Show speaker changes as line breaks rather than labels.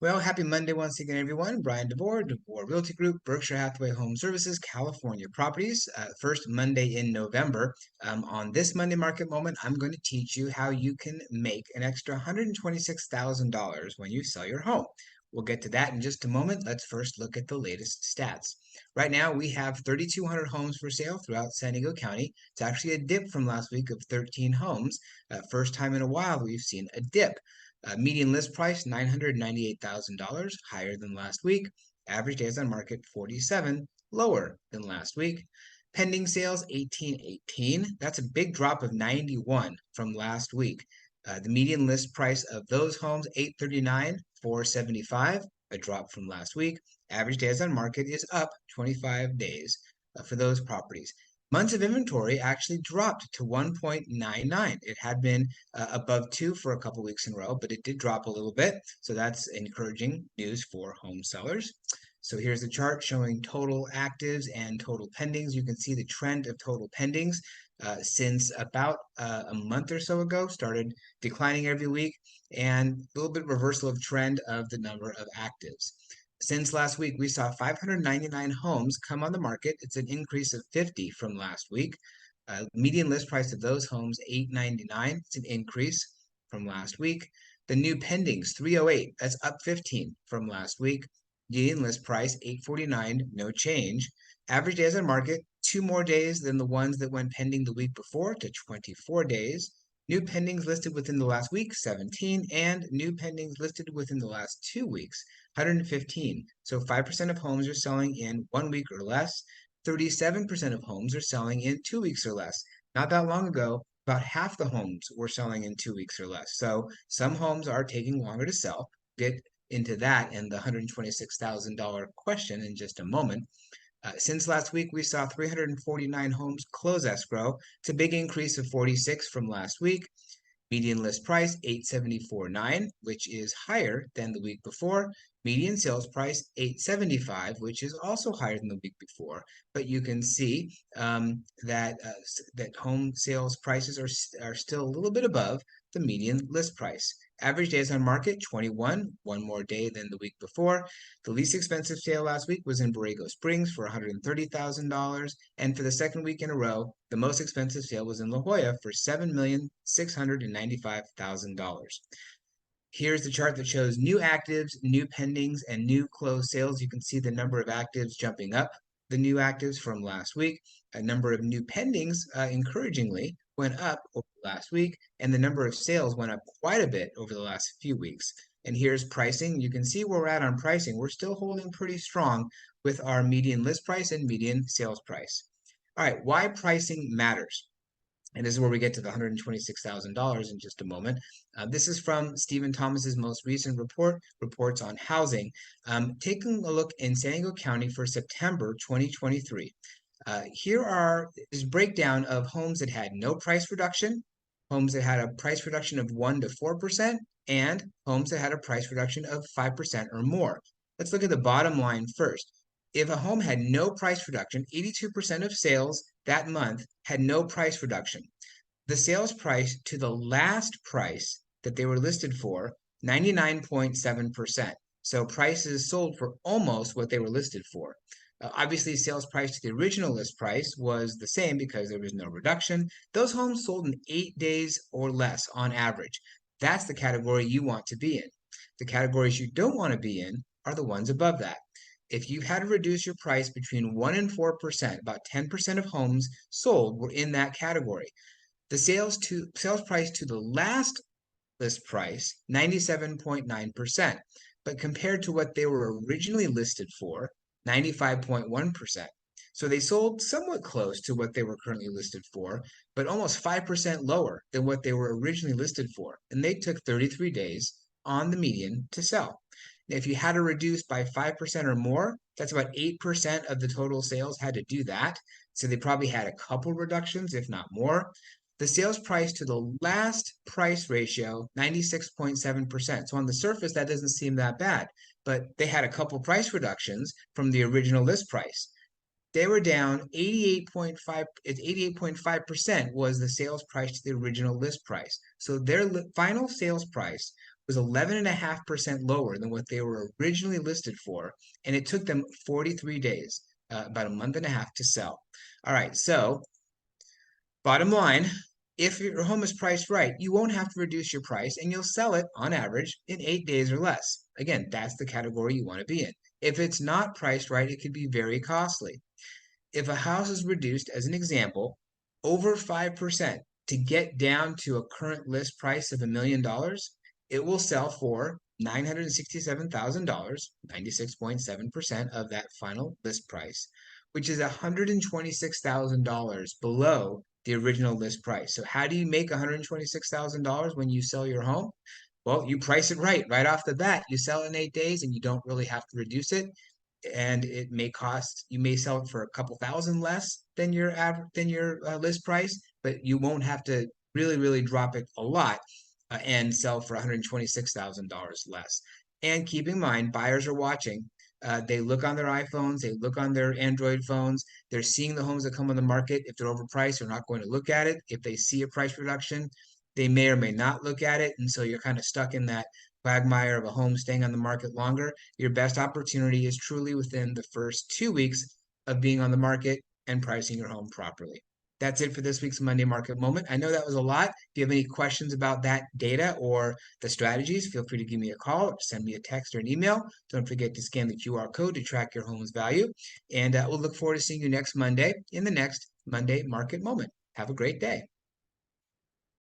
Well, happy Monday once again, everyone. Bryan Devore, Devore Realty Group, Berkshire Hathaway Home Services, California Properties. First Monday in November. On this Monday Market Moment, I'm going to teach you how you can make an extra $126,000 when you sell your home. We'll get to that in just a moment. Let's first look at the latest stats. Right now, we have 3,200 homes for sale throughout San Diego County. It's actually a dip from last week of 13 homes. First time in a while we've seen a dip. Median list price $998,000, higher than last week. Average days on market 47, lower than last week. Pending sales 1818. That's a big drop of 91 from last week. The median list price of those homes 839, 475, a drop from last week. Average days on market is up 25 days for those properties. Months of inventory actually dropped to 1.99. It had been above 2 for a couple weeks in a row, but it did drop a little bit. So that's encouraging news for home sellers. So here's the chart showing total actives and total pendings. You can see the trend of total pendings since about a month or so ago, started declining every week, and a little bit reversal of trend of the number of actives. Since last week, we saw 599 homes come on the market. It's an increase of 50 from last week. Median list price of those homes, $899. It's an increase from last week. The new pendings, 308. That's up 15 from last week. Median list price, $849. No change. Average days on market, 2 more days than the ones that went pending the week before, to 24 days. New pendings listed within the last week, 17, and new pendings listed within the last 2 weeks, 115. So 5% of homes are selling in 1 week or less. 37% of homes are selling in 2 weeks or less. Not that long ago, about half the homes were selling in 2 weeks or less. So some homes are taking longer to sell. Get into that and the $126,000 question in just a moment. Since last week, we saw 349 homes close escrow. It's a big increase of 46 from last week. Median list price, $874.9, which is higher than the week before. Median sales price, $875, which is also higher than the week before. But you can see that home sales prices are still a little bit above the median list price. Average days on market, 21, 1 more day than the week before. The least expensive sale last week was in Borrego Springs for $130,000. And for the second week in a row, the most expensive sale was in La Jolla for $7,695,000. Here's the chart that shows new actives, new pendings, and new closed sales. You can see the number of actives jumping up, the new actives from last week. A number of new pendings, encouragingly, went up over last week, and the number of sales went up quite a bit over the last few weeks. And here's pricing. You can see where we're at on pricing. We're still holding pretty strong with our median list price and median sales price. All right, why pricing matters. And this is where we get to the $126,000 in just a moment. This is from Stephen Thomas's most recent report, Reports on Housing. Taking a look in San Diego County for September 2023. Here are this breakdown of homes that had no price reduction, homes that had a price reduction of 1 to 4%, and homes that had a price reduction of 5% or more. Let's look at the bottom line first. If a home had no price reduction, 82% of sales that month had no price reduction. The sales price to the last price that they were listed for, 99.7%. So prices sold for almost what they were listed for. Obviously, sales price to the original list price was the same because there was no reduction. Those homes sold in 8 days or less on average. That's the category you want to be in. The categories you don't want to be in are the ones above that. If you had to reduce your price between 1 and 4%, about 10% of homes sold were in that category. The sales price to the last list price, 97.9%. But compared to what they were originally listed for, 95.1%. So they sold somewhat close to what they were currently listed for, but almost 5% lower than what they were originally listed for. And they took 33 days on the median to sell. If you had to reduce by 5% or more, that's about 8% of the total sales had to do that. So they probably had a couple reductions, if not more. The sales price to the last price ratio, 96.7%. So on the surface, that doesn't seem that bad, but they had a couple price reductions from the original list price. They were down 88.5% was the sales price to the original list price. So their final sales price was 11.5% lower than what they were originally listed for, and it took them 43 days, about a month and a half to sell. All right, so bottom line, if your home is priced right, you won't have to reduce your price and you'll sell it on average in 8 days or less. Again, that's the category you want to be in. If it's not priced right, it could be very costly. If a house is reduced, as an example, over 5% to get down to a current list price of $1 million, it will sell for $967,000, 96.7% of that final list price, which is $126,000 below the original list price. So how do you make $126,000 when you sell your home? Well, you price it right off the bat. You sell it in 8 days and you don't really have to reduce it, and it may cost, you may sell it for a couple thousand less than your average, than your list price, but you won't have to really drop it a lot, and sell for $126,000 less. And keep in mind, buyers are watching. They look on their iPhones, they look on their Android phones, they're seeing the homes that come on the market. If they're overpriced, they're not going to look at it. If they see a price reduction, they may or may not look at it. And so you're kind of stuck in that quagmire of a home staying on the market longer. Your best opportunity is truly within the first 2 weeks of being on the market and pricing your home properly. That's it for this week's Monday Market Moment. I know that was a lot. If you have any questions about that data or the strategies, feel free to give me a call or send me a text or an email. Don't forget to scan the QR code to track your home's value. And we'll look forward to seeing you next Monday in the next Monday Market Moment. Have a great day.